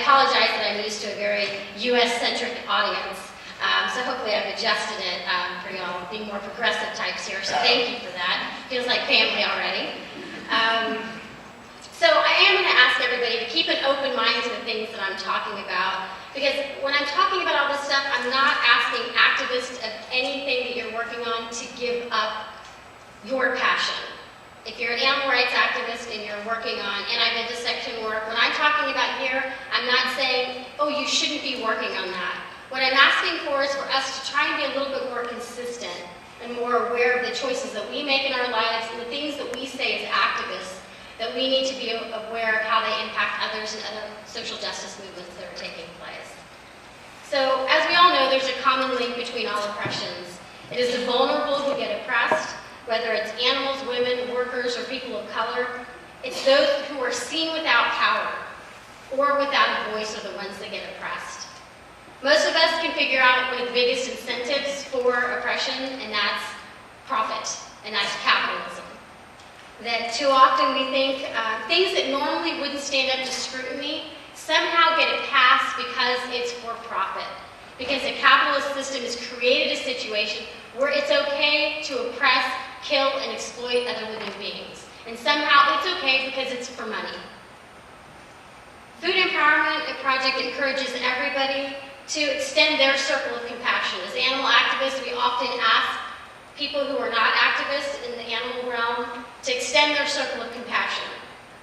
apologize that I'm used to a very US-centric audience. So hopefully I've adjusted it for y'all, being more progressive types here, so thank you for that. Feels like family already. So I am going to ask everybody to keep an open mind to the things that I'm talking about, because when I'm talking about all this stuff, I'm not asking activists of anything that you're working on to give up your passion. If you're an animal rights activist and you're working on anti-vivisection work, when I'm talking about here, I'm not saying, oh, you shouldn't be working on that. What I'm asking for is for us to try and be a little bit more consistent and more aware of the choices that we make in our lives and the things that we say as activists, that we need to be aware of how they impact others and other social justice movements that are taking place. So, as we all know, there's a common link between all oppressions. It is the vulnerable who get oppressed, whether it's animals, women, workers, or people of color. It's those who are seen without power or without a voice are the ones that get oppressed. Most of us can figure out one of the biggest incentives for oppression, and that's profit, and that's capitalism. That too often we think things that normally wouldn't stand up to scrutiny somehow get a pass because it's for profit. Because the capitalist system has created a situation where it's okay to oppress, kill, and exploit other living beings. And somehow it's okay because it's for money. Food Empowerment Project encourages everybody to extend their circle of compassion. As animal activists, we often ask people who are not activists in the animal realm to extend their circle of compassion.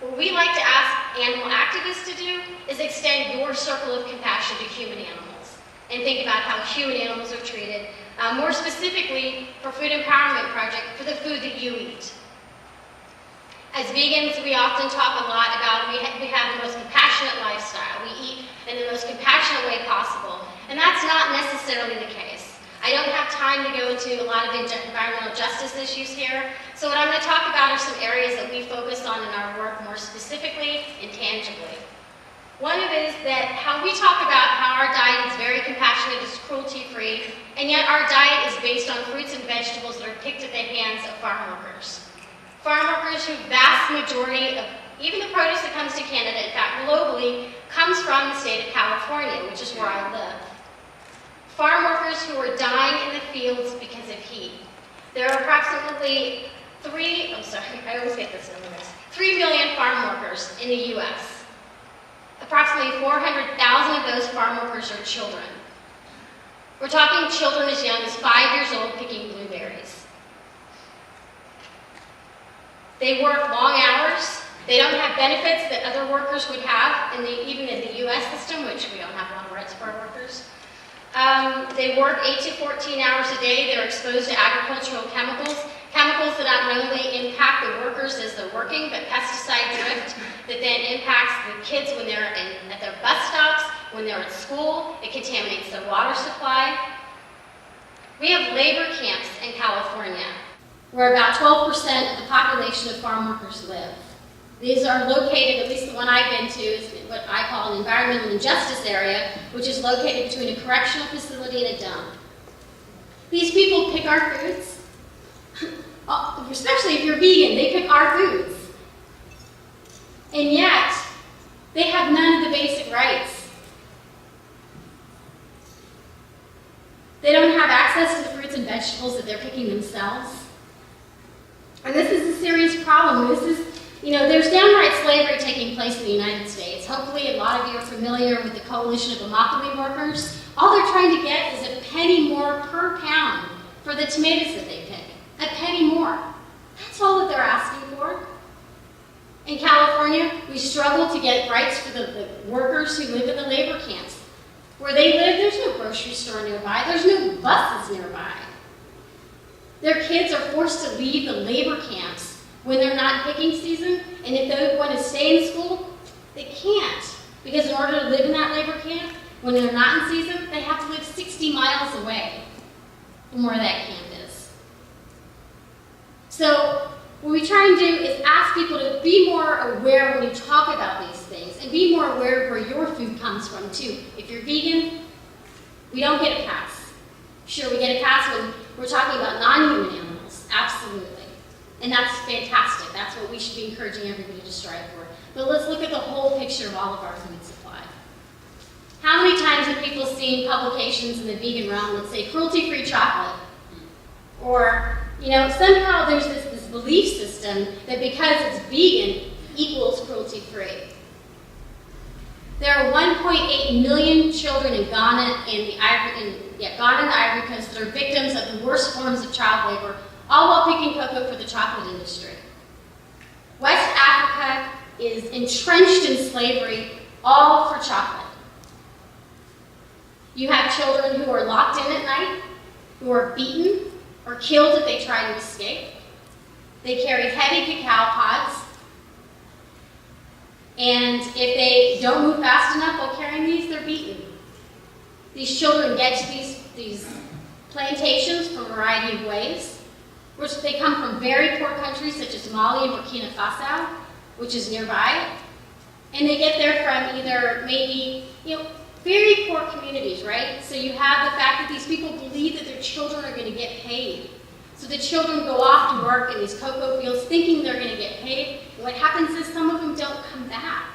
What we like to ask animal activists to do is extend your circle of compassion to human animals and think about how human animals are treated, more specifically for Food Empowerment Project, for the food that you eat. As vegans, we often talk a lot about we have the most compassionate lifestyle. We eat in the most compassionate way possible, and that's not necessarily the case. I don't have time to go into a lot of environmental justice issues here, so what I'm going to talk about are some areas that we focus on in our work more specifically and tangibly. One of it is that how we talk about how our diet is very compassionate, it's cruelty-free, and yet our diet is based on fruits and vegetables that are picked at the hands of farm workers. Farm workers who vast majority of even the produce that comes to Canada, in fact globally, comes from the state of California, which is where I live. Farm workers who are dying in the fields because of heat. There are approximately 3 million farm workers in the U.S. Approximately 400,000 of those farm workers are children. We're talking children as young as 5 years old picking blueberries. They work long hours. They don't have benefits that other workers would have, even in the U.S. system, which we don't have a lot of rights for our workers. They work 8 to 14 hours a day. They're exposed to agricultural chemicals that not only impact the workers as they're working, but pesticide drift that then impacts the kids when they're at their bus stops, when they're at school. It contaminates their water supply. We have labor camps in California, where about 12% of the population of farm workers live. These are located, at least the one I've been to, is what I call an environmental injustice area, which is located between a correctional facility and a dump. These people pick our foods, especially if you're vegan, they pick our foods. And yet, they have none of the basic rights. They don't have access to the fruits and vegetables that they're picking themselves. And this is a serious problem. There's downright slavery taking place in the United States. Hopefully a lot of you are familiar with the coalition of homophily workers. All they're trying to get is a penny more per pound for the tomatoes that they pick. A penny more. That's all that they're asking for. In California, we struggle to get rights for the workers who live in the labor camps. Where they live, there's no grocery store nearby. There's no buses nearby. Their kids are forced to leave the labor camps when they're not picking season, and if they want to stay in school, they can't. Because in order to live in that labor camp, when they're not in season, they have to live 60 miles away from where that camp is. So what we try and do is ask people to be more aware when you talk about these things, and be more aware of where your food comes from too. If you're vegan, we don't get a pass. Sure, we get a pass when we're talking about non-human animals, absolutely. And that's fantastic. That's what we should be encouraging everybody to strive for. But let's look at the whole picture of all of our food supply. seen publications in the vegan realm that say cruelty-free chocolate. Or, you know, somehow there's this belief system that because it's vegan equals cruelty-free. There are 1.8 million children in Ghana and the Ivory Coast that are victims of the worst forms of child labor, all while picking cocoa for the chocolate industry. West Africa is entrenched in slavery, all for chocolate. You have children who are locked in at night, who are beaten or killed if they try to escape. They carry heavy cacao pods, and if they don't move fast enough while carrying these, they're beaten. These children get to these plantations from a variety of ways, which they come from very poor countries such as Mali and Burkina Faso, which is nearby, and they get there from either maybe, you know, very poor communities, right? So you have the fact that these people believe that their children are going to get paid. So the children go off to work in these cocoa fields thinking they're going to get paid. And what happens is some of them don't come back.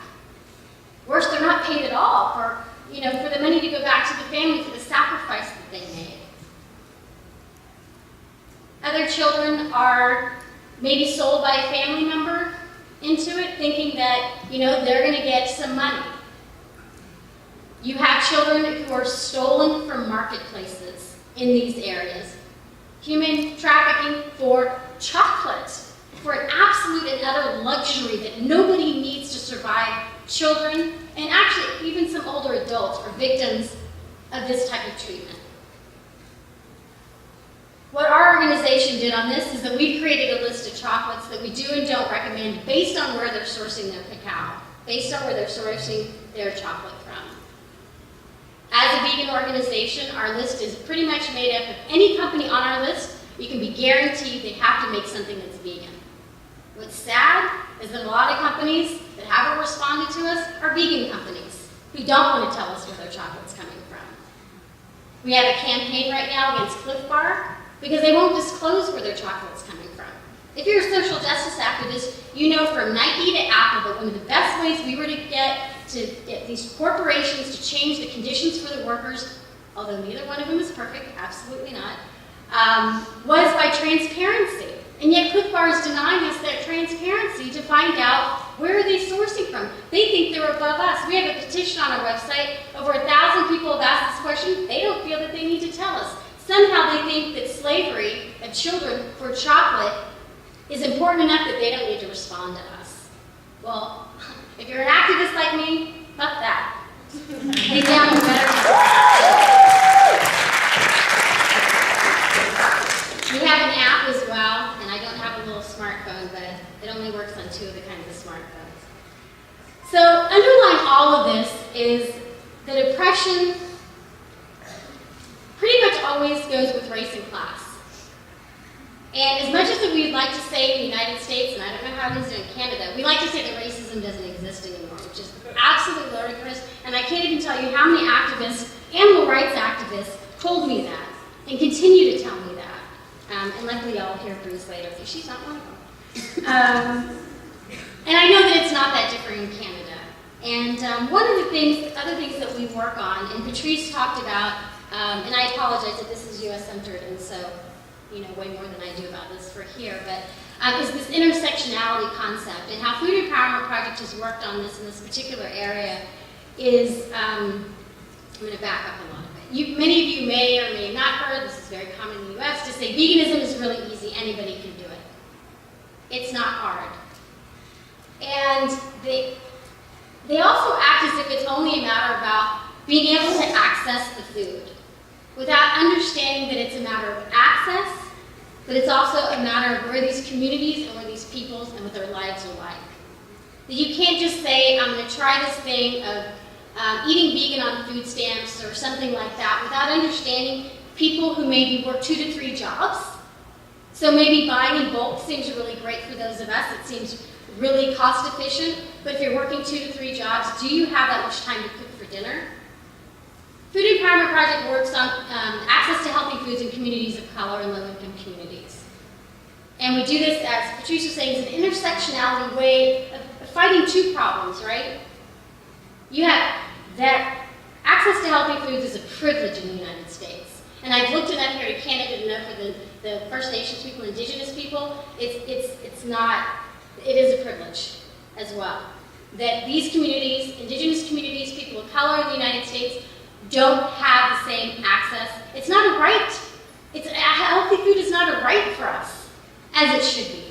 Worse, they're not paid at all for, you know, for the money to go back to the family for the sacrifice that they made. Other children are maybe sold by a family member into it, thinking that, you know, they're going to get some money. You have children who are stolen from marketplaces in these areas. Human trafficking for chocolate, for an absolute and utter luxury that nobody needs to survive. Children, and actually even some older adults, are victims of this type of treatment. What our organization did on this is that we've created a list of chocolates that we do and don't recommend based on where they're sourcing their cacao, based on where they're sourcing their chocolate from. As a vegan organization, our list is pretty much made up of any company on our list. You can be guaranteed they have to make something that's vegan. What's sad is that a lot of companies that haven't responded to us are vegan companies who don't want to tell us where their chocolate's coming from. We have a campaign right now against Cliff Bar because they won't disclose where their chocolate's coming from. If you're a social justice activist, you know from Nike to Apple that one of the best ways we were to get these corporations to change the conditions for the workers, although neither one of them is perfect, absolutely not, was by transparency. And yet Cliff Bar is denying us that transparency to find out where are they sourcing from. They think they're above us. We have a petition on our website. Over 1,000 people have asked this question. They don't feel that they need to tell us. Somehow they think that slavery of children for chocolate is important enough that they don't need to respond to us. Well, if you're an activist like me, fuck that. Get down to better. We have an app as well, and I don't have a little smartphone, but it only works on 2 of the kinds of smartphones. So underlying all of this is that oppression pretty much always goes with race and class. And as much as we'd like to say in the United States, and I don't know how it is in Canada, we like to say that racism doesn't exist anymore, which is absolutely ludicrous, and I can't even tell you how many activists, animal rights activists, told me that, and continue to tell me that. And luckily I'll hear Bruce later, because she's not one of them. And I know that it's not that different in Canada. And one of the other things that we work on, and Patrice talked about, and I apologize that this is US centered, and so, you know, way more than I do about this for here, but is this intersectionality concept, and how Food Empowerment Project has worked on this in this particular area is, I'm going to back up a lot of it. Many of you may or may have not heard, this is very common in the US, to say veganism is really easy, anybody can do it. It's not hard. And they also act as if it's only a matter about being able to access the food, without understanding that it's a matter of access, but it's also a matter of where these communities and where these peoples and what their lives are like. That you can't just say, I'm going to try this thing of eating vegan on food stamps or something like that without understanding people who maybe work 2 to 3 jobs. So maybe buying in bulk seems really great for those of us. It seems really cost efficient. But if you're working 2 to 3 jobs, do you have that much time to cook for dinner? Food Empowerment Project works on access to healthy foods in communities of color and low-income communities. And we do this, as Patrice was saying, is an intersectionality way of fighting 2 problems, right? You have that Access to healthy foods is a privilege in the United States. And I've looked enough here in Canada to know for the First Nations people, Indigenous people, it's not, it is a privilege as well. That these communities, Indigenous communities, people of color in the United States, don't have the same access. It's not a right. Healthy food is not a right for us, as it should be.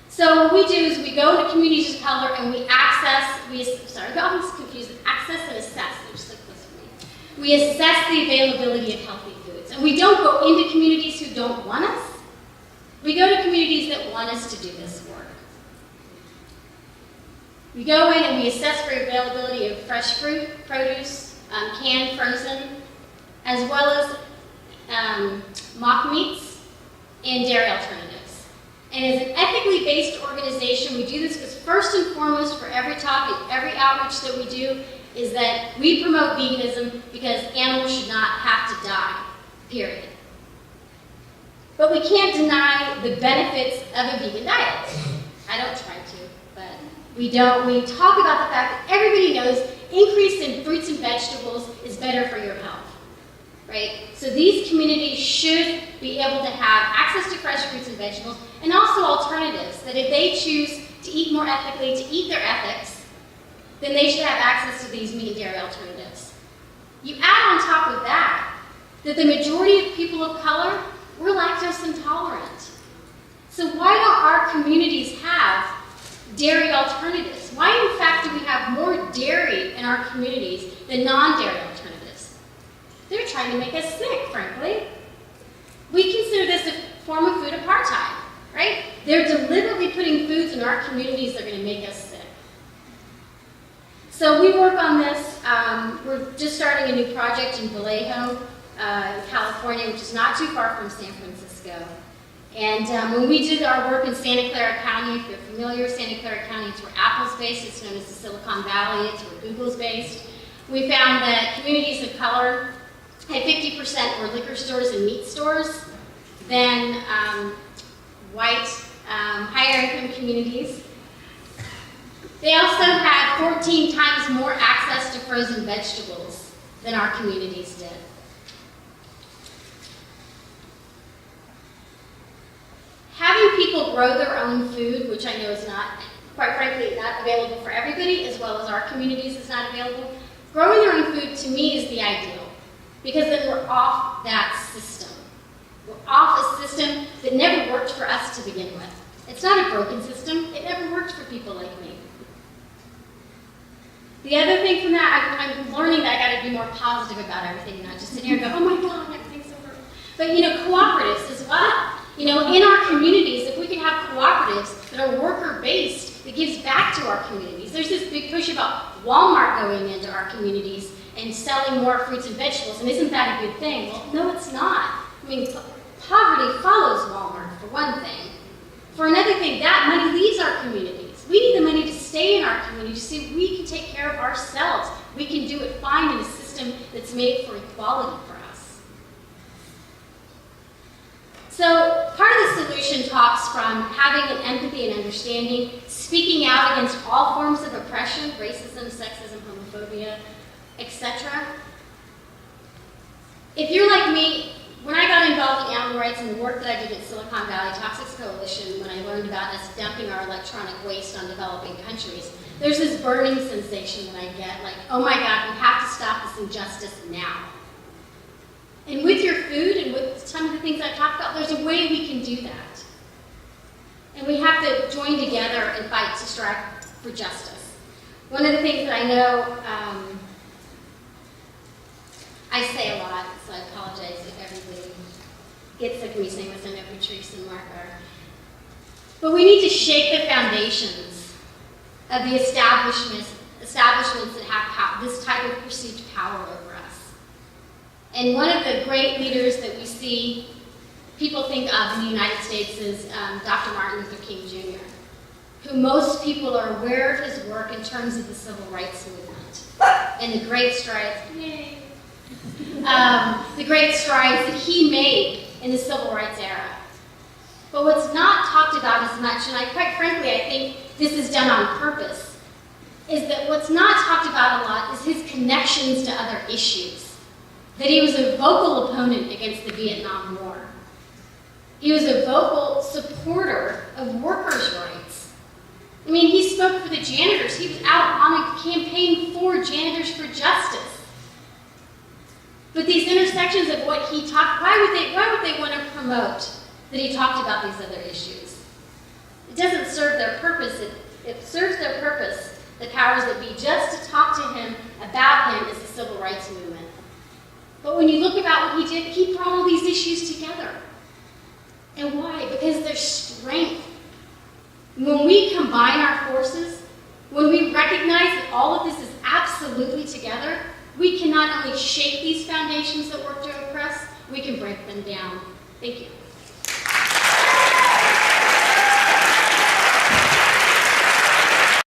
So what we do is we go to communities of color and we access, I'm always confused, access and assess. Just like this for me. We assess the availability of healthy foods. And we don't go into communities who don't want us. We go to communities that want us to do this work. We go in and we assess for availability of fresh fruit, produce, canned, frozen, as well as mock meats and dairy alternatives. And as an ethically based organization, we do this because first and foremost for every topic, every outreach that we do, is that we promote veganism because animals should not have to die, period. But we can't deny the benefits of a vegan diet. I don't try to, but we don't. We talk about the fact that everybody knows increase in fruits and vegetables is better for your health. Right? So these communities should be able to have access to fresh fruits and vegetables and also alternatives, that if they choose to eat more ethically, to eat their ethics, then they should have access to these meat and dairy alternatives. You add on top of that the majority of people of color, we're lactose intolerant. So why don't our communities have dairy alternatives? Why in fact do we have more dairy in our communities than non-dairy alternatives? They're trying to make us sick, frankly. We consider this a form of food apartheid, right? They're deliberately putting foods in our communities that are going to make us sick. So we work on this. We're just starting a new project in Vallejo, California, which is not too far from San Francisco. And when we did our work in Santa Clara County, if you're familiar, Santa Clara County, it's where Apple's based. It's known as the Silicon Valley. It's where Google's based. We found that communities of color had 50% more liquor stores and meat stores than white, higher income communities. They also had 14 times more access to frozen vegetables than our communities did. Having people grow their own food, which I know is not, quite frankly, not available for everybody, as well as our communities is not available, growing their own food to me is the ideal. Because then we're off that system. We're off a system that never worked for us to begin with. It's not a broken system. It never worked for people like me. The other thing from that, I'm learning that I got to be more positive about everything, not just sit here and go, oh my God, everything's so horrible. But cooperatives as well. In our communities, if we can have cooperatives that are worker-based, that gives back to our communities. There's this big push about Walmart going into our communities and selling more fruits and vegetables, and isn't that a good thing? Well, no, it's not. I mean, poverty follows Walmart, for one thing. For another thing, that money leaves our communities. We need the money to stay in our communities so we can take care of ourselves. We can do it fine in a system that's made for equality for us. So part of the solution talks from having an empathy and understanding, speaking out against all forms of oppression, racism, sexism, homophobia, etc. If you're like me, when I got involved in animal rights and the work that I did at Silicon Valley Toxics Coalition, when I learned about us dumping our electronic waste on developing countries, there's this burning sensation that I get, like, oh my God, we have to stop this injustice now. And with your food and with some of the things I talked about, there's a way we can do that. And we have to join together and fight to strive for justice. One of the things that I know, I say a lot, so I apologize if everybody gets sick of me saying this. I know Patrice and Mark are. But we need to shake the foundations of the establishments that have this type of perceived power over us. And one of the great leaders that we see people think of in the United States is Dr. Martin Luther King Jr., who most people are aware of his work in terms of the civil rights movement and the great strides. Yay! The great strides that he made in the civil rights era. But what's not talked about as much, and quite frankly, I think this is done on purpose, is that what's not talked about a lot is his connections to other issues, that he was a vocal opponent against the Vietnam War. He was a vocal supporter of workers' rights. I mean, he spoke for the janitors. He was out on a campaign for janitors for justice. But these intersections of what he talked, why would they want to promote that he talked about these other issues? It doesn't serve their purpose. It serves their purpose, the powers that be, just to talk to him about him as the civil rights movement. But when you look about what he did, he brought all these issues together. And why? Because there's strength. When we combine our forces, when we recognize that all of this is absolutely together, we can not only shake these foundations that work to oppress, we can break them down. Thank you.